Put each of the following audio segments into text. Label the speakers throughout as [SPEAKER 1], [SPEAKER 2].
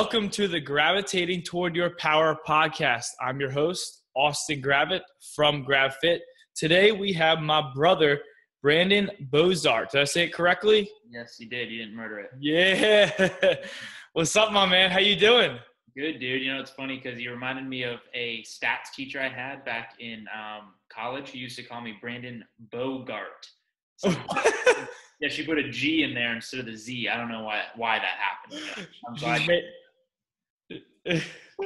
[SPEAKER 1] Welcome to the Gravitating Toward Your Power podcast. I'm your host, Austin Gravit from Gravitate. Today we have my brother, Brandon Bozarth. Did I say it correctly?
[SPEAKER 2] Yes, you did. You didn't murder it.
[SPEAKER 1] Yeah. What's up, my man? How you doing?
[SPEAKER 2] Good, dude. You know, it's funny because you reminded me of a stats teacher I had back in college who used to call me Brandon Bogart. So, yeah, she put a G in there instead of the Z. I don't know why that happened. I'm glad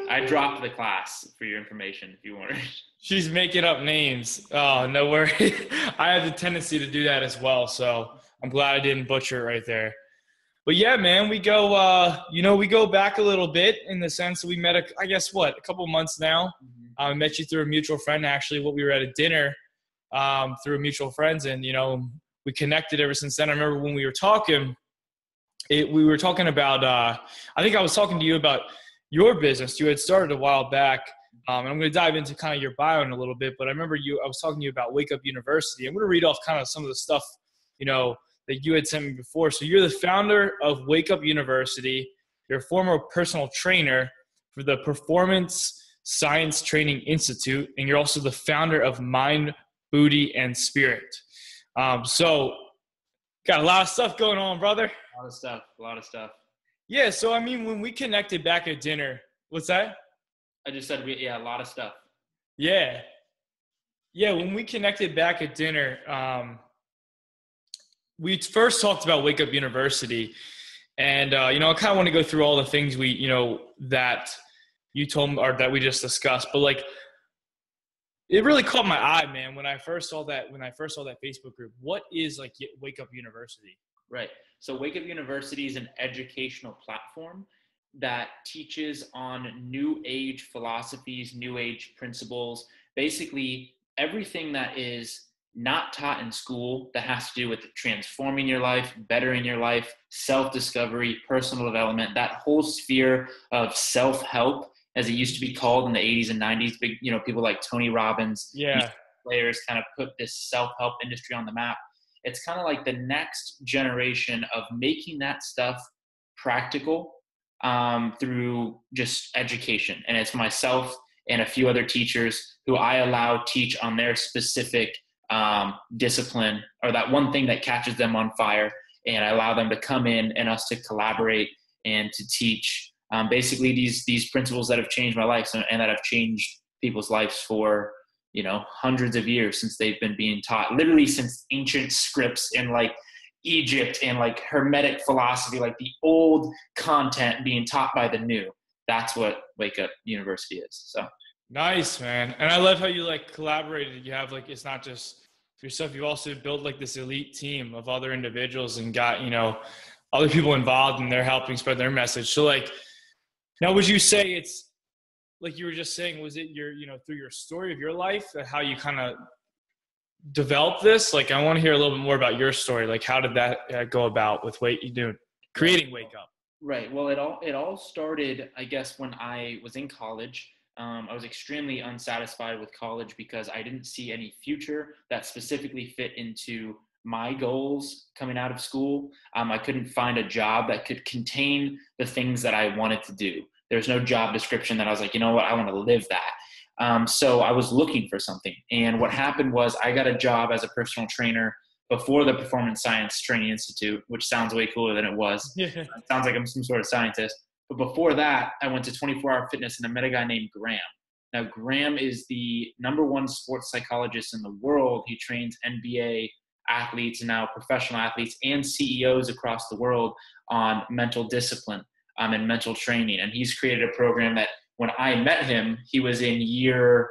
[SPEAKER 2] I dropped the class for your information if you wanted.
[SPEAKER 1] She's making up names. Oh, no worries. I have the tendency to do that as well, so I'm glad I didn't butcher it right there. But yeah, man, we go back a little bit in the sense that we met, a couple months now. I met you through a mutual friend, actually. We were at a dinner through mutual friends, and, we connected ever since then. I remember when we were talking, we were talking about, I think I was talking to you about your business. You had started a while back, and I'm going to dive into kind of your bio in a little bit, but I remember I was talking to you about WakeUp University. I'm going to read off kind of some of the stuff, that you had sent me before. So you're the founder of WakeUp University. You're a former personal trainer for the Performance Science Training Institute, and you're also the founder of Mind, Booty, and Spirit. So got a lot of stuff going on, brother.
[SPEAKER 2] A lot of stuff.
[SPEAKER 1] Yeah, so I mean, when we connected back at dinner, what's that?
[SPEAKER 2] I just said, a lot of stuff.
[SPEAKER 1] Yeah. Yeah, when we connected back at dinner, we first talked about WakeUp University, and I kind of want to go through all the things that you told me or that we just discussed. But it really caught my eye, man, when I first saw that Facebook group. What is WakeUp University?
[SPEAKER 2] Right. So WakeUp University is an educational platform that teaches on new age philosophies, new age principles, basically everything that is not taught in school that has to do with transforming your life, bettering your life, self-discovery, personal development, that whole sphere of self-help, as it used to be called in the 80s and 90s. Big, people like Tony Robbins, players kind of put this self-help industry on the map. It's kind of like the next generation of making that stuff practical through just education. And it's myself and a few other teachers who I allow teach on their specific discipline, or that one thing that catches them on fire, and I allow them to come in and us to collaborate and to teach basically these principles that have changed my life and that have changed people's lives for hundreds of years since they've been being taught, literally since ancient scripts in Egypt and Hermetic philosophy, the old content being taught by the new. That's what WakeUp University is. So
[SPEAKER 1] nice, man. And I love how you collaborated. You have it's not just yourself, you also built this elite team of other individuals and got other people involved, and they're helping spread their message. So now would you say it's you were just saying, was it your through your story of your life, how you kind of developed this? I want to hear a little bit more about your story. How did that go about with creating WakeUp?
[SPEAKER 2] Right. Well, it all started, I guess, when I was in college. I was extremely unsatisfied with college because I didn't see any future that specifically fit into my goals coming out of school. I couldn't find a job that could contain the things that I wanted to do. There's no job description that I was like, I want to live that. So I was looking for something. And what happened was I got a job as a personal trainer before the Performance Science Training Institute, which sounds way cooler than it was.
[SPEAKER 1] Yeah.
[SPEAKER 2] It sounds like I'm some sort of scientist. But before that, I went to 24-Hour Fitness, and I met a guy named Graham. Now, Graham is the #1 sports psychologist in the world. He trains NBA athletes and now professional athletes and CEOs across the world on mental discipline and mental training. And he's created a program that when I met him, he was in year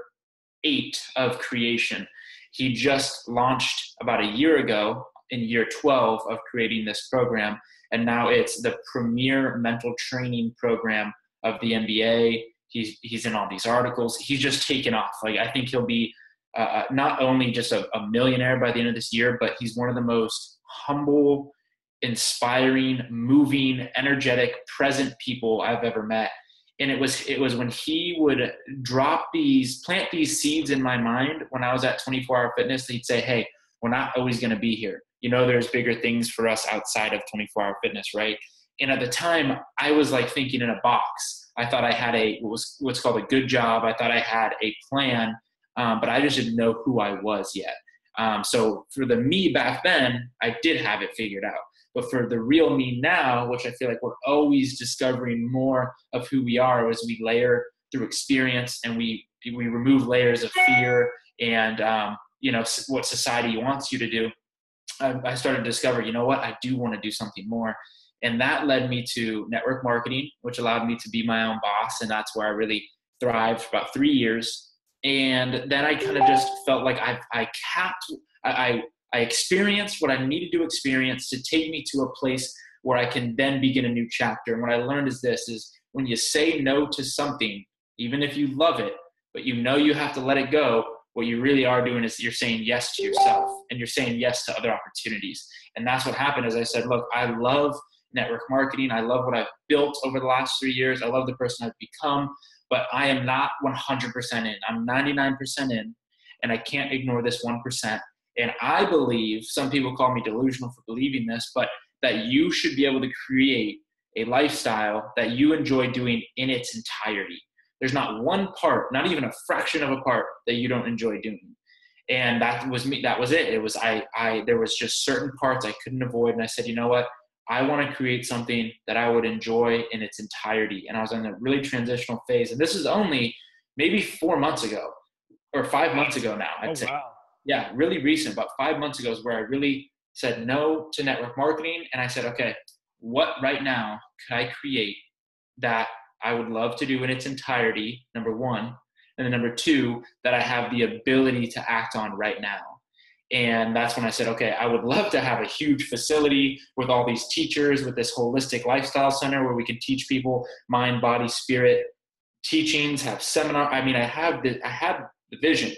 [SPEAKER 2] 8 of creation. He just launched about a year ago in year 12 of creating this program. And now it's the premier mental training program of the NBA. He's in all these articles. He's just taken off. I think he'll be not only just a millionaire by the end of this year, but he's one of the most humble, inspiring, moving, energetic, present people I've ever met. And it was when he would plant these seeds in my mind when I was at 24-Hour Fitness, he'd say, hey, we're not always going to be here. There's bigger things for us outside of 24-Hour Fitness, right? And at the time, I was like thinking in a box. I thought I had what's called a good job. I thought I had a plan, but I just didn't know who I was yet. So for the me back then, I did have it figured out. But for the real me now, which I feel like we're always discovering more of who we are as we layer through experience, and we remove layers of fear and what society wants you to do. I started to discover, you know what, I do want to do something more. And that led me to network marketing, which allowed me to be my own boss. And that's where I really thrived for about 3 years. And then I kind of just felt like I experienced what I needed to experience to take me to a place where I can then begin a new chapter. And what I learned is when you say no to something, even if you love it, but you know you have to let it go, what you really are doing is you're saying yes to yourself, and you're saying yes to other opportunities. And that's what happened. As I said, look, I love network marketing. I love what I've built over the last 3 years. I love the person I've become, but I am not 100% in. I'm 99% in, and I can't ignore this 1%. And I believe, some people call me delusional for believing this, but that you should be able to create a lifestyle that you enjoy doing in its entirety. There's not one part, not even a fraction of a part, that you don't enjoy doing. And that was me. That was it. It was, there was just certain parts I couldn't avoid. And I said, you know what? I want to create something that I would enjoy in its entirety. And I was in a really transitional phase. And this is only maybe 4 months ago, or 5 months ago now, I'd say.
[SPEAKER 1] Wow.
[SPEAKER 2] Yeah, really recent, about 5 months ago is where I really said no to network marketing. And I said, okay, what right now could I create that I would love to do in its entirety, number one. And then number two, that I have the ability to act on right now. And that's when I said, okay, I would love to have a huge facility with all these teachers, with this holistic lifestyle center where we can teach people mind, body, spirit teachings, have seminar. I mean, I had the vision,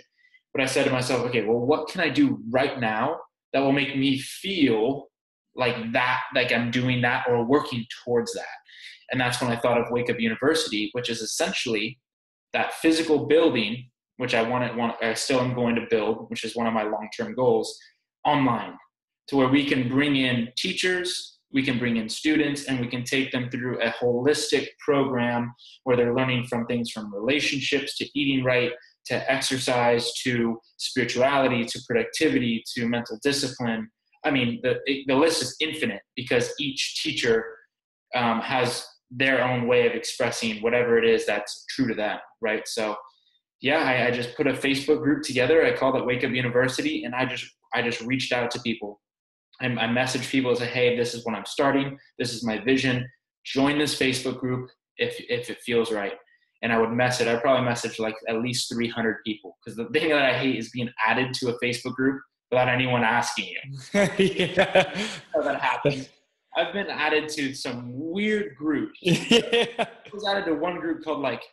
[SPEAKER 2] but I said to myself, okay, well, what can I do right now that will make me feel like that, like I'm doing that or working towards that? And that's when I thought of WakeUp University, which is essentially that physical building, which I still am going to build, which is one of my long-term goals, online, to where we can bring in teachers, we can bring in students, and we can take them through a holistic program where they're learning from things from relationships to eating right, to exercise, to spirituality, to productivity, to mental discipline. I mean, the list is infinite because each teacher has their own way of expressing whatever it is that's true to them, right? So yeah, I just put a Facebook group together. I called it WakeUp University, and I just reached out to people. I messaged people and said, hey, this is what I'm starting. This is my vision. Join this Facebook group if it feels right. And I would I'd probably message like at least 300 people, because the thing that I hate is being added to a Facebook group without anyone asking you.
[SPEAKER 1] Yeah.
[SPEAKER 2] How that happens. I've been added to some weird groups.
[SPEAKER 1] Yeah.
[SPEAKER 2] I was added to one group called like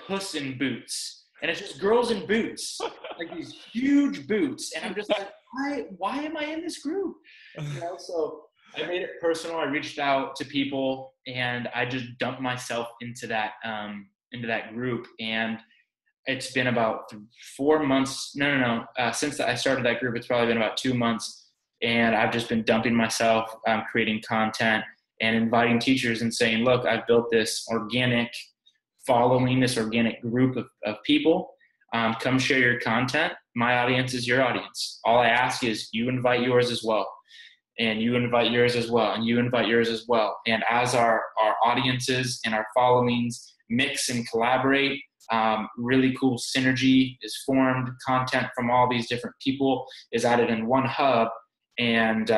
[SPEAKER 2] Puss in Boots. And it's just girls in boots, like these huge boots. And I'm just like, why am I in this group? So I made it personal. I reached out to people, and I just dumped myself into that group. And it's been about 4 months. Since I started that group, it's probably been about 2 months. And I've just been dumping myself, creating content and inviting teachers and saying, look, I've built this organic following, this organic group of people. Come share your content. My audience is your audience. All I ask is you invite yours as well. And you invite yours as well. And you invite yours as well. And as our audiences and our followings mix and collaborate, really cool synergy is formed. Content from all these different people is added in one hub. And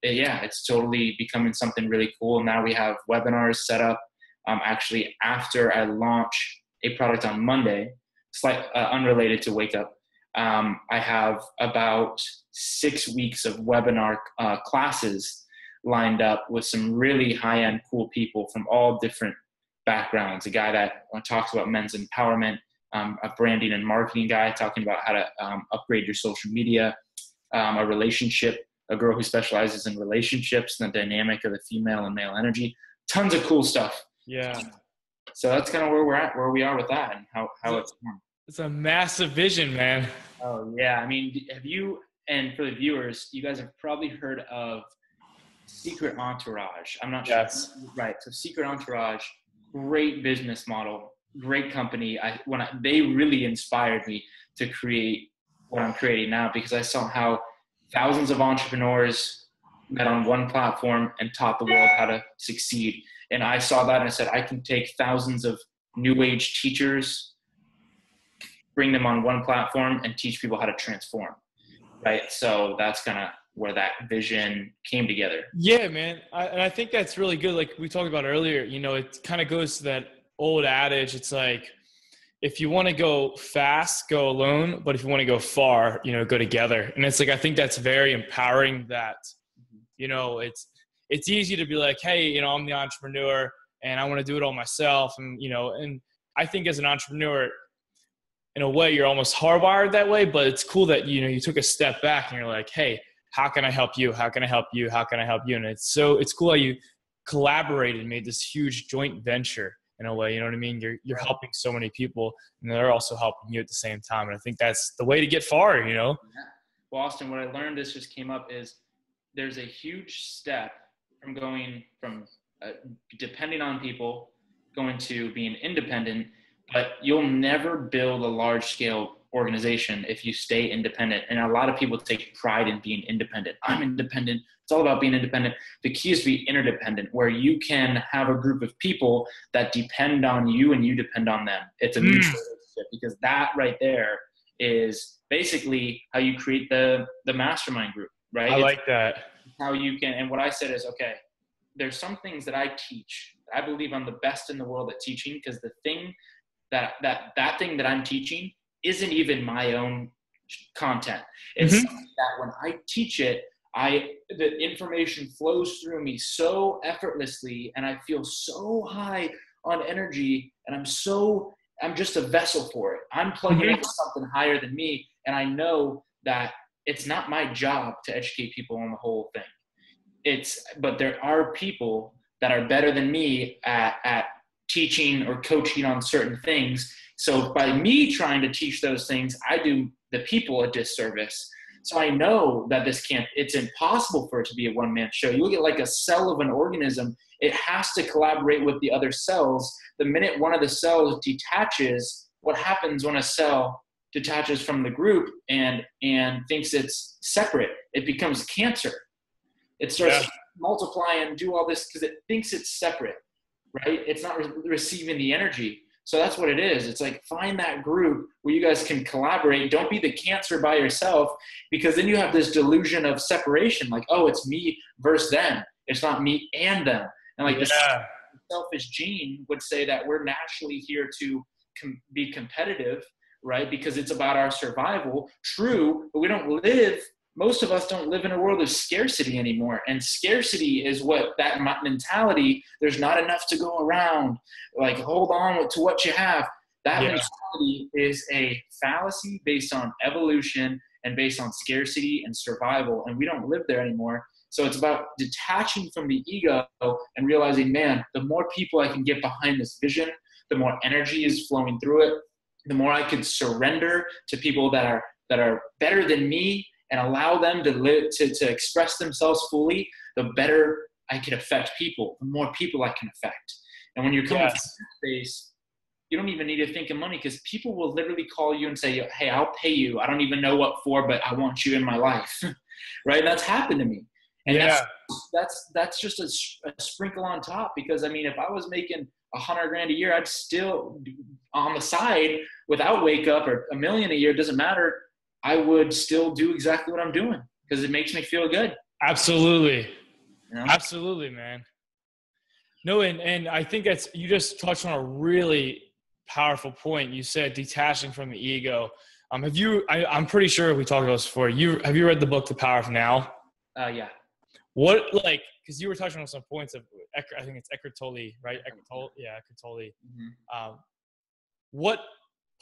[SPEAKER 2] it's totally becoming something really cool. Now we have webinars set up. Actually, after I launch a product on Monday, unrelated to WakeUp, I have about 6 weeks of webinar classes lined up with some really high-end cool people from all different backgrounds. A guy that talks about men's empowerment, a branding and marketing guy talking about how to upgrade your social media, a girl who specializes in relationships and the dynamic of the female and male energy. Tons of cool stuff.
[SPEAKER 1] Yeah.
[SPEAKER 2] So that's kind of where we are with that, and how it's formed.
[SPEAKER 1] It's a massive vision, man.
[SPEAKER 2] Oh yeah. I mean, and for the viewers, you guys have probably heard of Secret Entourage. I'm not
[SPEAKER 1] Yes.
[SPEAKER 2] sure. Right. So Secret Entourage, great business model, great company. They really inspired me to create what I'm creating now, because I saw how thousands of entrepreneurs met on one platform and taught the world how to succeed. And I saw that and I said, I can take thousands of new age teachers, bring them on one platform and teach people how to transform. Right. So that's kind of where that vision came together.
[SPEAKER 1] Yeah, man. And I think that's really good. Like we talked about earlier, you know, it kind of goes to that old adage. It's like, if you want to go fast, go alone. But if you want to go far, you know, go together. And it's like, I think that's very empowering that, you know, it's easy to be like, hey, you know, I'm the entrepreneur and I want to do it all myself. And, you know, and I think as an entrepreneur, in a way, you're almost hardwired that way, but it's cool that, you know, you took a step back and you're like, hey, how can I help you? How can I help you? How can I help you? And it's cool how you collaborated and made this huge joint venture in a way, you know what I mean? You're helping so many people and they're also helping you at the same time. And I think that's the way to get far, you know?
[SPEAKER 2] Yeah. Well, Austin, what I learned, this just came up, is there's a huge step from going from depending on people, going to being independent, but you'll never build a large scale organization if you stay independent. And a lot of people take pride in being independent. I'm independent. It's all about being independent. The key is to be interdependent, where you can have a group of people that depend on you and you depend on them. It's a mutual relationship, because that right there is basically how you create the mastermind group, right?
[SPEAKER 1] I like that.
[SPEAKER 2] How you can, and what I said is, okay, there's some things that I teach. I believe I'm the best in the world at teaching, because the thing that thing that I'm teaching isn't even my own content. It's something that when I teach it, the information flows through me so effortlessly, and I feel so high on energy, and I'm just a vessel for it. I'm plugging into something higher than me, and I know that it's not my job to educate people on the whole thing. But there are people that are better than me at teaching or coaching on certain things. So by me trying to teach those things, I do the people a disservice. So I know that it's impossible for it to be a one-man show. You look at like a cell of an organism, it has to collaborate with the other cells. The minute one of the cells detaches, what happens when a cell detaches from the group and thinks it's separate? It becomes cancer. It starts multiply and do all this because it thinks it's separate, right? It's not receiving the energy. So that's what it is. It's like, find that group where you guys can collaborate. Don't be the cancer by yourself, because then you have this delusion of separation. Like, oh, it's me versus them. It's not me and them. And like this selfish gene would say that we're naturally here to be competitive, right? Because it's about our survival. True, but most of us don't live in a world of scarcity anymore. And scarcity is what that mentality, there's not enough to go around. Like, hold on to what you have. That mentality is a fallacy based on evolution and based on scarcity and survival. And we don't live there anymore. So it's about detaching from the ego and realizing, man, the more people I can get behind this vision, the more energy is flowing through it, the more I can surrender to people that are better than me, and allow them to live, to express themselves fully, the better I can affect people, the more people I can affect. And when you're coming from that space, you don't even need to think of money, because people will literally call you and say, hey, I'll pay you. I don't even know what for, but I want you in my life. Right? That's happened to me. And that's just a sprinkle on top, because I mean, if I was making $100,000 a year, I'd still on the side without WakeUp, or $1 million a year, it doesn't matter. I would still do exactly what I'm doing because it makes me feel good.
[SPEAKER 1] Absolutely.
[SPEAKER 2] You know?
[SPEAKER 1] Absolutely, man. No, and I think you just touched on a really powerful point. You said detaching from the ego. I'm pretty sure we talked about this before. Have you read the book, The Power of Now?
[SPEAKER 2] Yeah.
[SPEAKER 1] What, like, because you were touching on some points of, I think it's Eckhart Tolle, right? Eckhart Tolle. Mm-hmm. What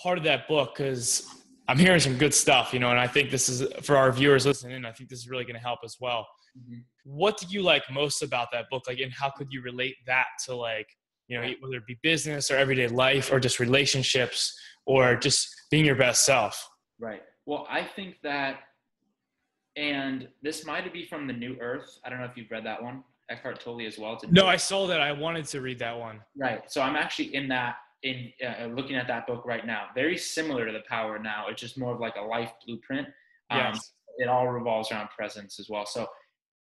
[SPEAKER 1] part of that book, because I'm hearing some good stuff, you know, and I think this is, for our viewers listening, I think this is really going to help as well. Mm-hmm. What did you like most about that book? Like, and how could you relate that to, like, you know, whether it be business or everyday life or just relationships or just being your best self?
[SPEAKER 2] Right. Well, I think that And this might be from The New Earth. I don't know if you've read that one. Eckhart Tolle as well.
[SPEAKER 1] No, I saw that. I wanted to read that one.
[SPEAKER 2] Right. So I'm actually looking at that book right now. Very similar to The Power Now. It's just more of like a life blueprint.
[SPEAKER 1] Yes.
[SPEAKER 2] It all revolves around presence as well. So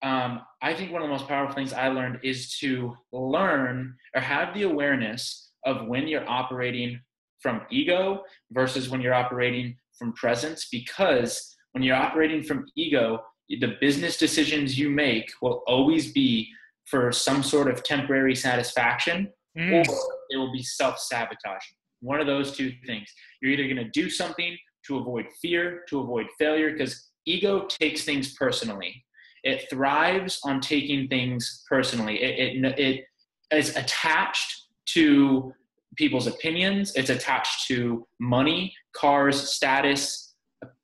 [SPEAKER 2] I think one of the most powerful things I learned is to learn or have the awareness of when you're operating from ego versus when you're operating from presence, because when you're operating from ego, the business decisions you make will always be for some sort of temporary satisfaction, or it will be self-sabotaging. One of those two things. You're either going to do something to avoid fear, to avoid failure, because ego takes things personally. It thrives on taking things personally. It is attached to people's opinions. It's attached to money, cars, status.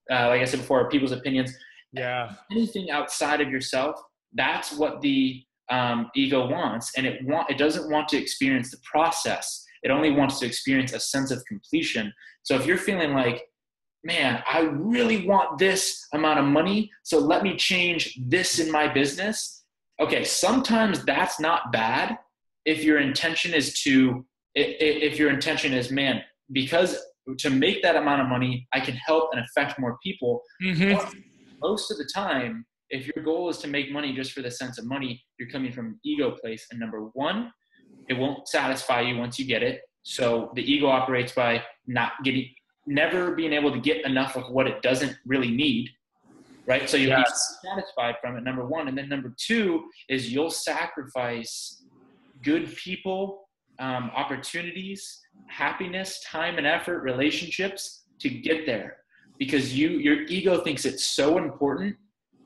[SPEAKER 2] Like I said before, people's opinions.
[SPEAKER 1] Yeah.
[SPEAKER 2] Anything outside of yourself, that's what the ego wants. And it doesn't want to experience the process. It only wants to experience a sense of completion. So if you're feeling like, man, I really want this amount of money, so let me change this in my business. Okay, sometimes that's not bad if your intention is man, because to make that amount of money, I can help and affect more people. Mm-hmm. Most of the time, if your goal is to make money just for the sense of money, you're coming from an ego place. And number one, it won't satisfy you once you get it. So the ego operates by never being able to get enough of what it doesn't really need, right? So you'll be satisfied from it, number one. And then number two is you'll sacrifice good people, opportunities, happiness, time and effort, relationships to get there, because your ego thinks it's so important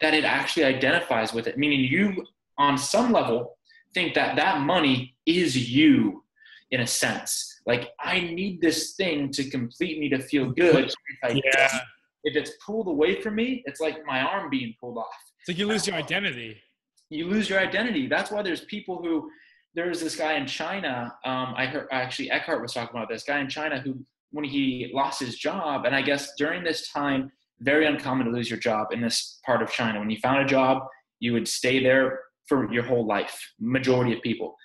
[SPEAKER 2] that it actually identifies with it, meaning you, on some level, think that money is you, in a sense. Like, I need this thing to complete me, to feel good. If it's pulled away from me, it's like my arm being pulled off.
[SPEAKER 1] It's like you lose your identity.
[SPEAKER 2] You lose your identity. That's why there's people who, there's this guy in China, I heard, actually Eckhart was talking about this guy in China who, when he lost his job, and I guess during this time, very uncommon to lose your job in this part of China. When you found a job, you would stay there for your whole life, majority of people.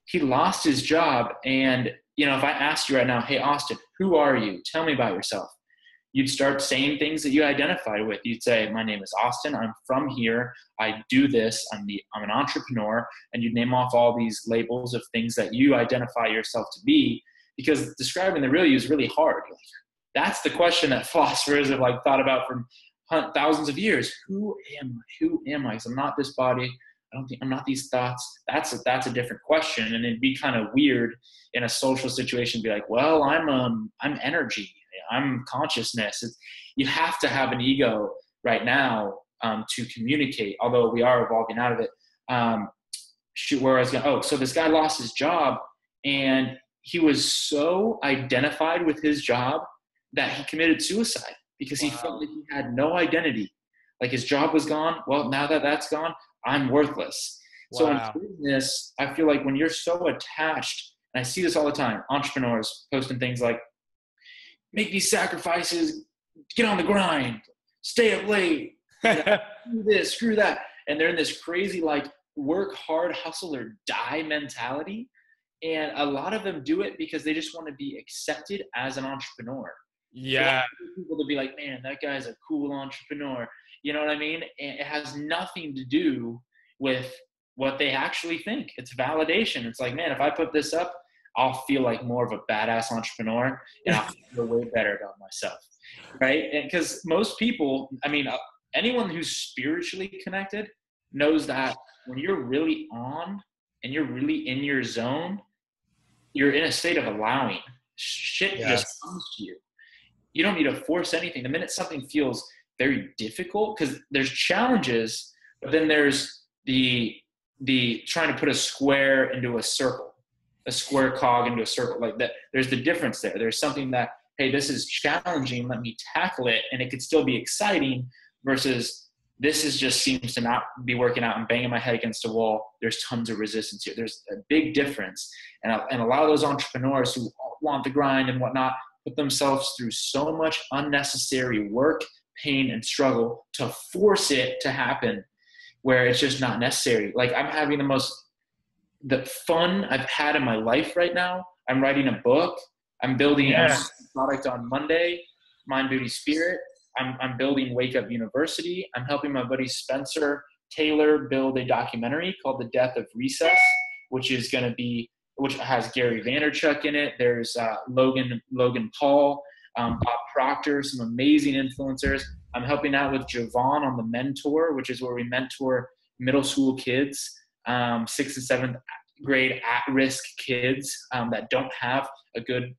[SPEAKER 2] He lost his job, and if I asked you right now, hey, Austin, who are you? Tell me about yourself. You'd start saying things that you identified with. You'd say, my name is Austin. I'm from here. I do this. I'm an entrepreneur. And you'd name off all these labels of things that you identify yourself to be, because describing the real you is really hard. That's the question that philosophers have thought about for thousands of years. Who am I? Because I'm not this body. I'm not these thoughts. That's a different question. And it'd be kind of weird in a social situation to be like, well, I'm energy. I'm consciousness. You have to have an ego right now to communicate, although we are evolving out of it. So this guy lost his job, and he was so identified with his job that he committed suicide because he felt like he had no identity. Like, his job was gone. Well, now that that's gone, I'm worthless. So in business, I feel like when you're so attached, and I see this all the time, entrepreneurs posting things like, make these sacrifices, get on the grind, stay up late, do this, screw that. And they're in this crazy, work hard, hustle or die mentality. And a lot of them do it because they just want to be accepted as an entrepreneur.
[SPEAKER 1] Yeah.
[SPEAKER 2] People to be like, man, that guy's a cool entrepreneur. You know what I mean? And it has nothing to do with what they actually think. It's validation. It's like, man, if I put this up, I'll feel like more of a badass entrepreneur, and I'll feel way better about myself, right? And because most people, anyone who's spiritually connected knows that when you're really on and you're really in your zone, you're in a state of allowing. Shit just comes to you. You don't need to force anything. The minute something feels very difficult, because there's challenges, but then there's the trying to put a square into a circle, a square cog into a circle, like that. There's the difference there. There's something that, hey, this is challenging, let me tackle it, and it could still be exciting, versus this just seems to not be working out and banging my head against a wall. There's tons of resistance here. There's a big difference. And a lot of those entrepreneurs who want the grind and whatnot put themselves through so much unnecessary work, pain and struggle to force it to happen where it's just not necessary. Like I'm having the fun I've had in my life right now. I'm writing a book. I'm building a product on Monday, Mind, Booty, Spirit. I'm building WakeUp University. I'm helping my buddy Spencer Taylor build a documentary called The Death of Recess, which has Gary Vaynerchuk in it. There's Logan Paul, Bob Proctor, some amazing influencers. I'm helping out with Javon on the Mentor, which is where we mentor middle school kids, 6th and 7th grade at-risk kids that don't have a good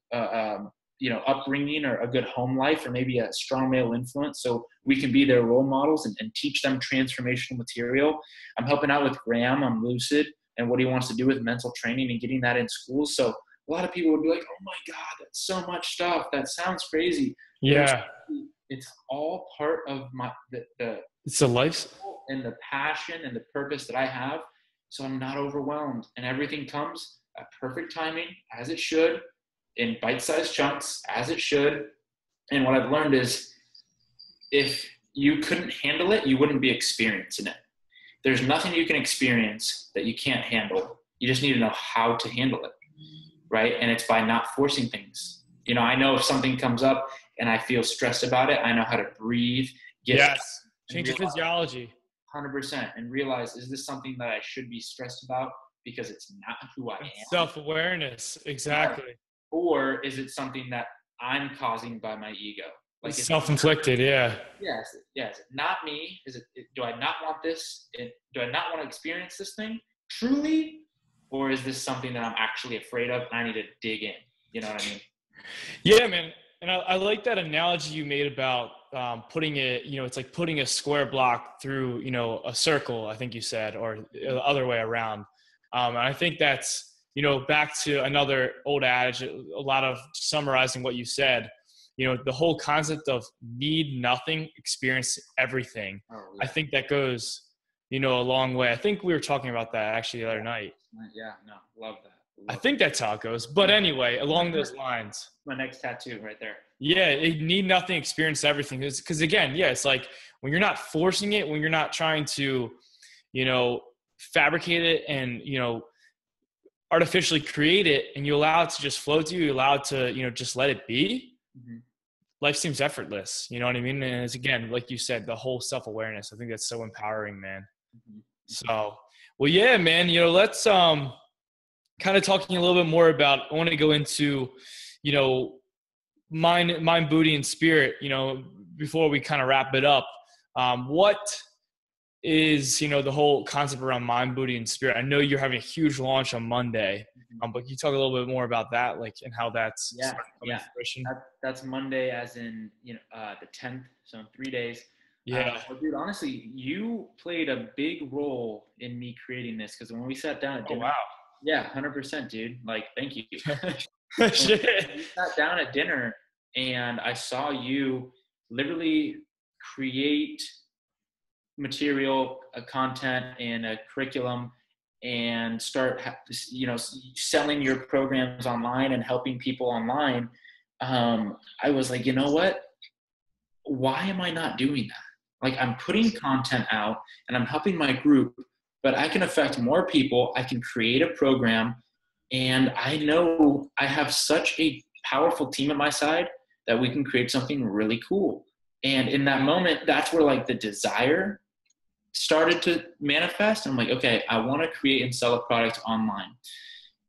[SPEAKER 2] upbringing or a good home life or maybe a strong male influence, so we can be their role models and teach them transformational material. I'm helping out with Graham on Lucid and what he wants to do with mental training and getting that in schools. So a lot of people would be like, oh my God, that's so much stuff. That sounds crazy.
[SPEAKER 1] Yeah.
[SPEAKER 2] It's all part of
[SPEAKER 1] it's a life
[SPEAKER 2] and the passion and the purpose that I have. So I'm not overwhelmed, and everything comes at perfect timing, as it should, in bite-sized chunks, as it should. And what I've learned is if you couldn't handle it, you wouldn't be experiencing it. There's nothing you can experience that you can't handle. You just need to know how to handle it, right? And it's by not forcing things. You know, I know if something comes up and I feel stressed about it, I know how to breathe.
[SPEAKER 1] Change your physiology.
[SPEAKER 2] 100%, and realize, is this something that I should be stressed about because it's not who I am?
[SPEAKER 1] Self-awareness, exactly.
[SPEAKER 2] Or is it something that I'm causing by my ego? Like
[SPEAKER 1] it's self-inflicted, yeah.
[SPEAKER 2] Yes. Not me. Do I not want this? Do I not want to experience this thing truly? Or is this something that I'm actually afraid of and I need to dig in? You know what I mean?
[SPEAKER 1] Yeah, man. And I like that analogy you made about putting it, it's like putting a square block through, a circle, I think you said, or the other way around. And I think that's, back to another old adage, a lot of summarizing what you said, the whole concept of need nothing, experience everything. Oh, yeah. I think that goes, a long way. I think we were talking about that actually the other night.
[SPEAKER 2] Yeah, no, love that.
[SPEAKER 1] I think that's how it goes. But anyway, along those lines.
[SPEAKER 2] My next tattoo right there.
[SPEAKER 1] Yeah, need nothing, experience everything. Because again, it's like when you're not forcing it, when you're not trying to, fabricate it and, artificially create it, and you allow it to just flow to you, allow it to, just let it be, life seems effortless. You know what I mean? And it's, again, like you said, the whole self-awareness. I think that's so empowering, man. So, well, yeah, man, let's kind of talking a little bit more about, I want to go into, mind, booty, and spirit, before we kind of wrap it up. What is, the whole concept around mind, booty, and spirit? I know you're having a huge launch on Monday, but can you talk a little bit more about that, like, and how that's
[SPEAKER 2] coming to fruition? That's Monday, as in, the 10th, so in 3 days.
[SPEAKER 1] Yeah.
[SPEAKER 2] Well, dude, honestly, you played a big role in me creating this, because when we sat down at dinner,
[SPEAKER 1] wow.
[SPEAKER 2] Yeah, 100%, dude. Like, thank you.
[SPEAKER 1] Shit.
[SPEAKER 2] We sat down at dinner, and I saw you literally create material, a content, and a curriculum, and start, selling your programs online and helping people online. I was like, you know what? Why am I not doing that? Like, I'm putting content out, and I'm helping my group, but I can affect more people. I can create a program, and I know I have such a powerful team at my side that we can create something really cool. And in that moment, that's where, like, the desire started to manifest. I'm like, okay, I want to create and sell a product online.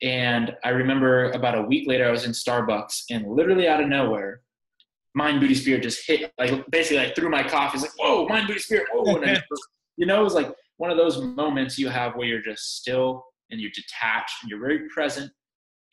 [SPEAKER 2] And I remember about a week later, I was in Starbucks, and literally out of nowhere, Mind, Booty, Spirit just hit, like, basically, like, through my coffee. It's like, whoa, Mind, Booty, Spirit, whoa. And it was like one of those moments you have where you're just still and you're detached and you're very present,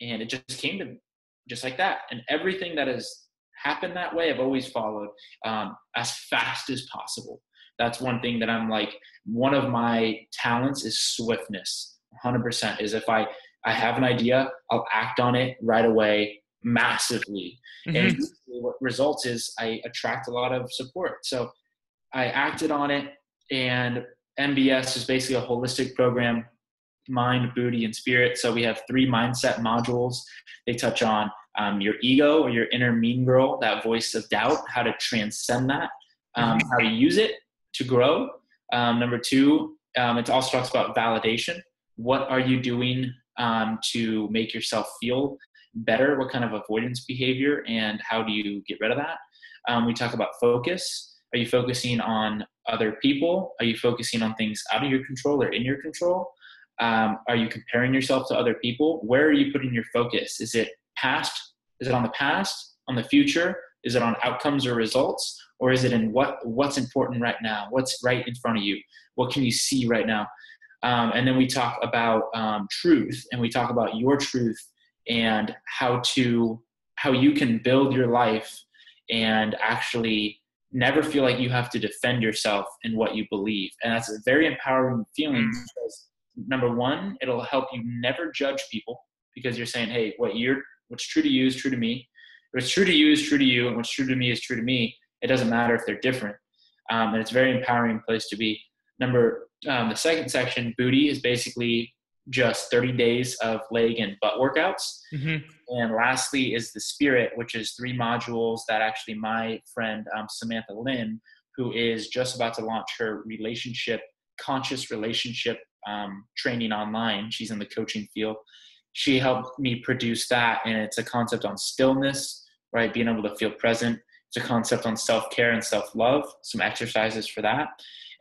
[SPEAKER 2] and it just came to me just like that. And everything that has happened that way, I've always followed as fast as possible. That's one thing that I'm like, one of my talents is swiftness. 100% is if I have an idea, I'll act on it right away, massively. And what results is I attract a lot of support. So I acted on it, and MBS is basically a holistic program, mind, booty, and spirit. So we have 3 mindset modules. They touch on your ego, or your inner mean girl, that voice of doubt, how to transcend that, how to use it to grow. Number two, it also talks about validation. What are you doing to make yourself feel better? What kind of avoidance behavior, and how do you get rid of that? We talk about focus. Are you focusing on other people? Are you focusing on things out of your control or in your control? Are you comparing yourself to other people? Where are you putting your focus? Is it past? Is it on the past, on the future? Is it on outcomes or results? Or is it in what's important right now? What's right in front of you? What can you see right now? And then we talk about truth, and we talk about your truth and how you can build your life and actually never feel like you have to defend yourself in what you believe. And that's a very empowering feeling because, number one, it'll help you never judge people because you're saying, hey, what's true to you is true to me. What's true to you is true to you, and what's true to me is true to me. It doesn't matter if they're different. And it's a very empowering place to be. The second section, booty, is basically just 30 days of leg and butt workouts.
[SPEAKER 3] Mm-hmm.
[SPEAKER 2] And lastly is the spirit, which is 3 modules that actually my friend, Samantha Lynn, who is just about to launch her conscious relationship training online. She's in the coaching field. She helped me produce that. And it's a concept on stillness, right? Being able to feel present. It's a concept on self-care and self-love, some exercises for that.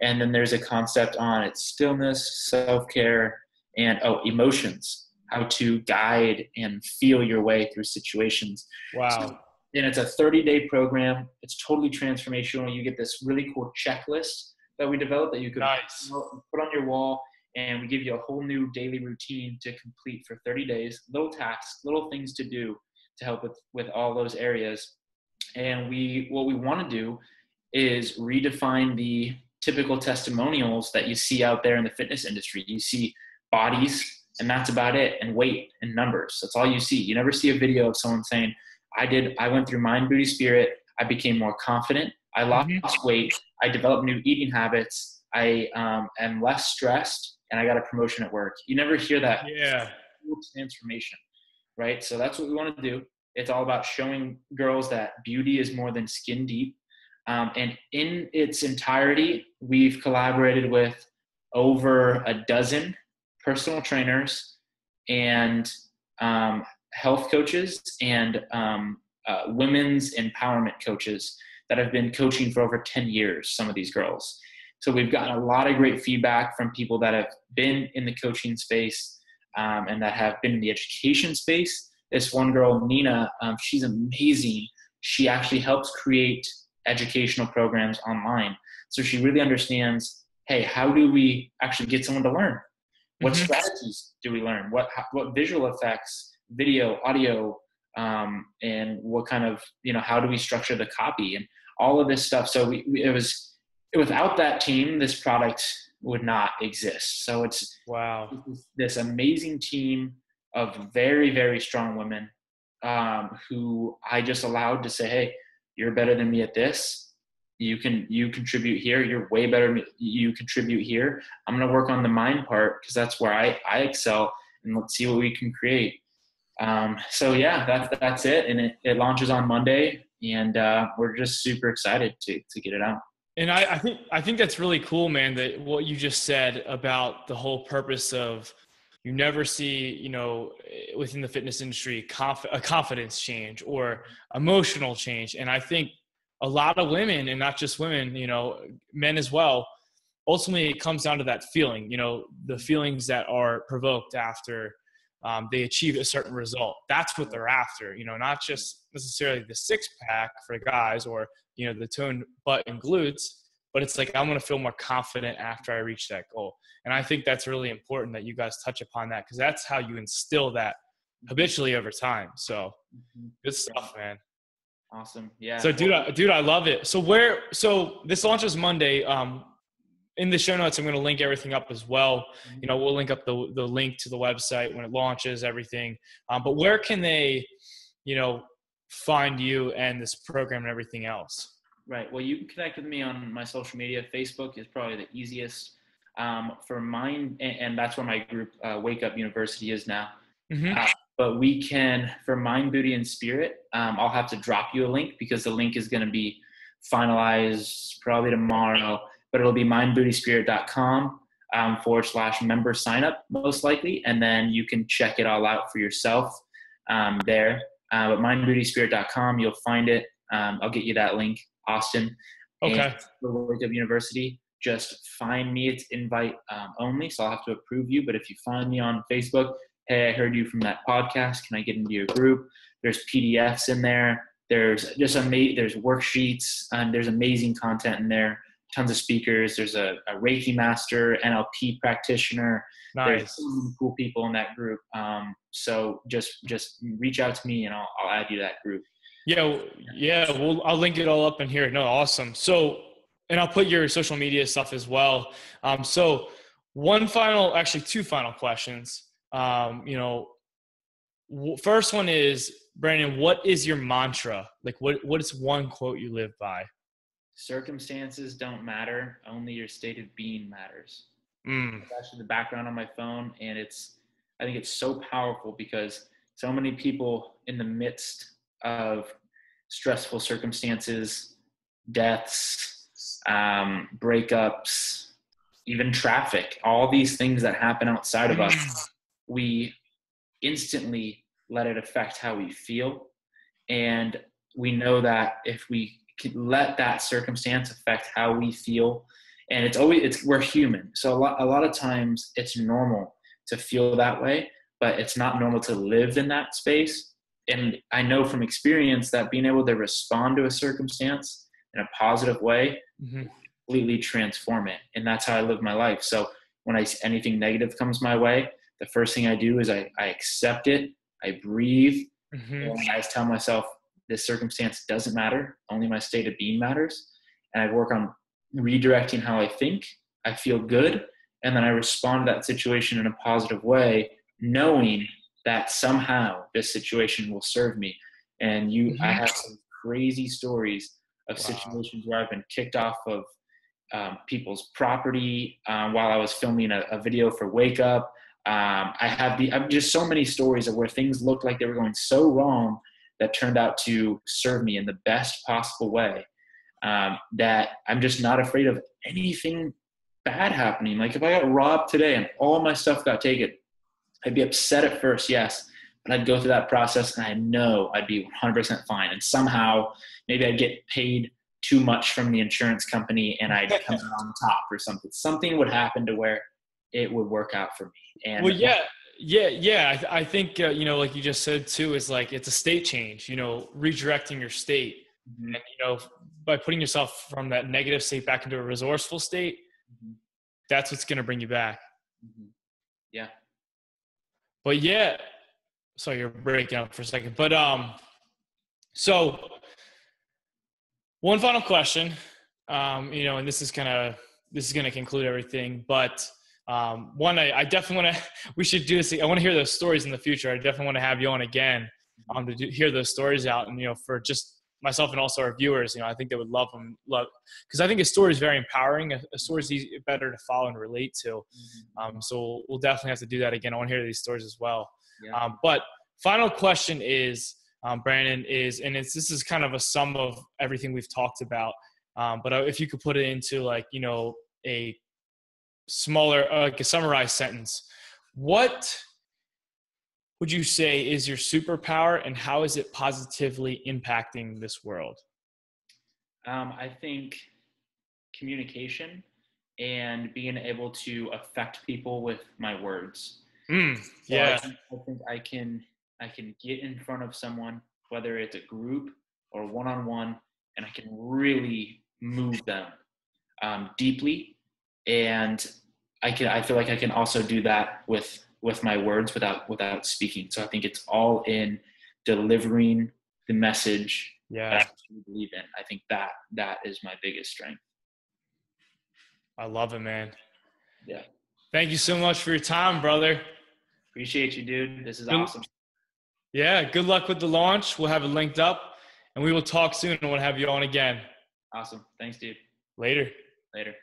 [SPEAKER 2] And then there's a concept on its stillness, self-care, and emotions, how to guide and feel your way through situations.
[SPEAKER 3] Wow.
[SPEAKER 2] And it's a 30-day program. It's totally transformational. You get this really cool checklist that we developed that you could put on your wall, and we give you a whole new daily routine to complete for 30 days, little tasks, little things to do to help with all those areas. And what we want to do is redefine the typical testimonials that you see out there in the fitness industry. You see bodies, and that's about it, and weight and numbers. That's all you see. You never see a video of someone saying, I went through mind, booty, spirit. I became more confident. I lost weight. I developed new eating habits. I am less stressed, and I got a promotion at work. You never hear that transformation, right? So that's what we want to do. It's all about showing girls that beauty is more than skin deep. And in its entirety, we've collaborated with over a dozen personal trainers and health coaches and women's empowerment coaches that have been coaching for over 10 years, some of these girls. So we've gotten a lot of great feedback from people that have been in the coaching space and that have been in the education space. This one girl, Nina, she's amazing. She actually helps create educational programs online. So she really understands, hey, how do we actually get someone to learn? What strategies do we learn? What visual effects, video, audio, and what kind of, how do we structure the copy and all of this stuff. So without that team, this product would not exist. So it's this amazing team of very, very strong women who I just allowed to say, hey, you're better than me at this. You contribute here. You're way better. You contribute here. I'm going to work on the mind part because that's where I excel, and let's see what we can create. So yeah, that's it. And it launches on Monday, and we're just super excited to get it out.
[SPEAKER 3] And I think that's really cool, man, that what you just said about the whole purpose of you never see, within the fitness industry, a confidence change or emotional change. And I think a lot of women, and not just women, men as well, ultimately it comes down to that feeling, the feelings that are provoked after they achieve a certain result. That's what they're after, not just necessarily the 6-pack for guys or, the toned butt and glutes, but it's like, I'm going to feel more confident after I reach that goal. And I think that's really important that you guys touch upon that, because that's how you instill that habitually over time. So good stuff, man.
[SPEAKER 2] Awesome. Yeah.
[SPEAKER 3] So dude, I love it. So this launches Monday. In the show notes, I'm going to link everything up as well. We'll link up the link to the website when it launches, everything. But where can they, find you and this program and everything else?
[SPEAKER 2] Right. Well, you can connect with me on my social media. Facebook is probably the easiest for mine. And that's where my group, WakeUp University, is now. But we can, for Mind, Booty, and Spirit, I'll have to drop you a link because the link is going to be finalize probably tomorrow, but it'll be mindbootyspirit.com /member sign up most likely. And then you can check it all out for yourself there. But mindbootyspirit.com, you'll find it. I'll get you that link, Austin.
[SPEAKER 3] Okay.
[SPEAKER 2] And for WakeUp University, just find me. It's invite only, so I'll have to approve you. But if you find me on Facebook, hey, I heard you from that podcast. Can I get into your group? There's PDFs in there. There's just there's worksheets, and there's amazing content in there. Tons of speakers. There's a Reiki master, NLP practitioner.
[SPEAKER 3] Nice.
[SPEAKER 2] There's so many cool people in that group. So just reach out to me, and I'll add you to that group.
[SPEAKER 3] Yeah. Well, I'll link it all up in here. No, awesome. So, and I'll put your social media stuff as well. So two final questions. First one is, Brandon, what is your mantra? Like what is one quote you live by?
[SPEAKER 2] Circumstances don't matter. Only your state of being matters. It's actually the background on my phone. And I think it's so powerful because so many people in the midst of stressful circumstances, deaths, breakups, even traffic, all these things that happen outside of us, we instantly let it affect how we feel. And we know that if we can let that circumstance affect how we feel, and we're human. So a lot of times it's normal to feel that way, but it's not normal to live in that space. And I know from experience that being able to respond to a circumstance in a positive way, completely transform it. And that's how I live my life. So when anything negative comes my way, the first thing I do is I accept it. I breathe. And I just tell myself, this circumstance doesn't matter. Only my state of being matters. And I work on redirecting how I think. I feel good. And then I respond to that situation in a positive way, knowing that somehow this situation will serve me. And I have some crazy stories of situations where I've been kicked off of people's property while I was filming a video for WakeUp. I have just so many stories of where things looked like they were going so wrong that turned out to serve me in the best possible way, that I'm just not afraid of anything bad happening. Like if I got robbed today and all my stuff got taken, I'd be upset at first, yes, but I'd go through that process and I know I'd be 100% fine. And somehow maybe I'd get paid too much from the insurance company and I'd come out on top or something. Something would happen to where it would work out for me. And
[SPEAKER 3] well, yeah. I think, like you just said too, is like, it's a state change, redirecting your state. And, by putting yourself from that negative state back into a resourceful state, that's what's going to bring you back.
[SPEAKER 2] Yeah.
[SPEAKER 3] But yeah, so you're breaking up for a second, but, so one final question, and this is going to conclude everything, but, one, I definitely want to, we should do this. I want to hear those stories in the future. I definitely want to have you on again, to hear those stories out. And, for just myself and also our viewers, I think they would love them, because I think a story is very empowering. A story is better to follow and relate to. So we'll definitely have to do that again. I want to hear these stories as well. Yeah. But final question is, Brandon, this is kind of a sum of everything we've talked about. But if you could put it into a smaller, like a summarized sentence, what would you say is your superpower and how is it positively impacting this world?
[SPEAKER 2] I think communication and being able to affect people with my words.
[SPEAKER 3] Yeah.
[SPEAKER 2] So I think I can get in front of someone, whether it's a group or one-on-one, and I can really move them deeply. And I feel like I can also do that with my words without speaking. So I think it's all in delivering the message that I actually believe in. I think that is my biggest strength.
[SPEAKER 3] I love it, man.
[SPEAKER 2] Yeah.
[SPEAKER 3] Thank you so much for your time, brother.
[SPEAKER 2] Appreciate you, dude. This is awesome.
[SPEAKER 3] Yeah. Good luck with the launch. We'll have it linked up and we will talk soon and we'll have you on again.
[SPEAKER 2] Awesome. Thanks, dude.
[SPEAKER 3] Later.
[SPEAKER 2] Later.